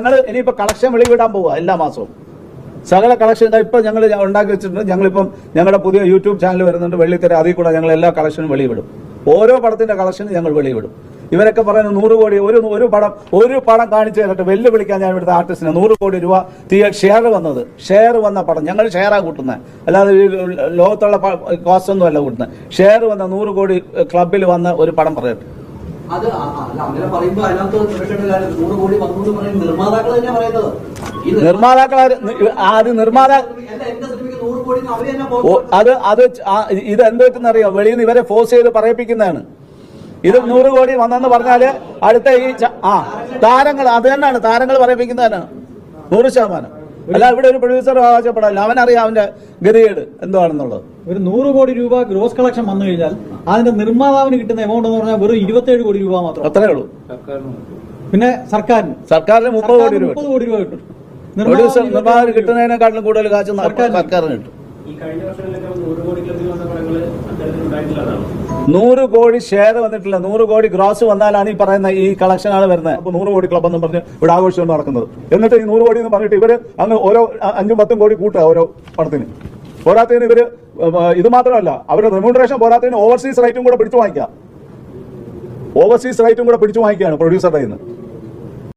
ഞങ്ങൾ ഇനിയിപ്പോൾ കളക്ഷൻ വെളിവിടാൻ പോവുക എല്ലാ മാസവും. സകല കളക്ഷൻ ഇപ്പം ഞങ്ങൾ ഉണ്ടാക്കി വെച്ചിട്ടുണ്ട്. ഞങ്ങളിപ്പം ഞങ്ങളുടെ പുതിയ യൂട്യൂബ് ചാനൽ വരുന്നുണ്ട് വെള്ളിത്തിര, അതിൽ കൂടെ ഞങ്ങൾ എല്ലാ കളക്ഷനും വെളിവിടും. ഓരോ പടത്തിന്റെ കളക്ഷനും ഞങ്ങൾ വെളിവിടും. ഇവരൊക്കെ പറയുന്നത് 100 കോടി ഒരു പടം കാണിച്ചു തരട്ടെ, വെല്ലുവിളിക്കാൻ ഞാൻ ഇവിടുത്തെ ആർട്ടിസ്റ്റിന് 100 കോടി രൂപ ഷെയർ വന്ന പടം ഞങ്ങൾ ഷെയറാണ് കൂട്ടുന്നത്, അല്ലാതെ ലോകത്തുള്ള കോസ്റ്റ് ഒന്നും അല്ല കൂട്ടുന്നത്. ഷെയർ വന്ന 100 കോടി ക്ലബിൽ വന്ന ഒരു പടം പറയട്ടെ. ഇത് എന്തെന്നറിയോ, വെളിയിൽ നിന്ന് ഇവരെ ഫോഴ്സ് ചെയ്ത് പറയിപ്പിക്കുന്നതാണ്. ഇത് 100 കോടി വന്നെന്ന് പറഞ്ഞാല് അടുത്ത ഈ താരങ്ങൾ, അത് തന്നെയാണ് താരങ്ങൾ പറയിപ്പിക്കുന്നതാണ് 100%. അല്ല ഇവിടെ ഒരു പ്രൊഡ്യൂസർ ആവശ്യപ്പെടില്ല, അവനറിയാം അവന്റെ ഗതികേട് എന്താണെന്നുള്ളത്. ഒരു 100 കോടി രൂപ ഗ്രോസ് കളക്ഷൻ വന്നു കഴിഞ്ഞാൽ അതിന്റെ നിർമ്മാതാവിന് കിട്ടുന്ന എമൗണ്ട് എന്ന് പറഞ്ഞാൽ വെറും 27 കോടി രൂപ മാത്രം. അത്രേ ഉള്ളൂ. പിന്നെ സർക്കാരിന് 30 കോടി രൂപ കിട്ടും. നിർമ്മാതാവിന് കിട്ടുന്നതിനെക്കാട്ടിലും കൂടുതൽ കാശ് സർക്കാരിന് കിട്ടും. 100 കോടി ഷെയർ വന്നിട്ടില്ല. 100 കോടി ഗ്രോസ് വന്നാലാണ് ഈ പറയുന്ന ഈ കളക്ഷനാണ് വരുന്നത്. അപ്പോൾ 100 കോടി ക്ലബ് എന്ന് പറഞ്ഞ് ഇവിടെ ആഘോഷം നടക്കുന്നത്. എന്നിട്ട് ഈ 100 കോടി എന്ന് പറഞ്ഞിട്ട് ഇവര് അങ്ങ് ഓരോ 5-10 കോടി കൂട്ടുക ഓരോ പടത്തിന്. പോരാത്തതിന് ഇവര് ഇത് മാത്രമല്ല, അവരുടെ റെമ്യൂണറേഷൻ പോരാത്തതിന് ഓവർസീസ് റൈറ്റും കൂടെ പിടിച്ചു വാങ്ങിക്കുകയാണ് പ്രൊഡ്യൂസറുടെ കയ്യിൽ നിന്ന്.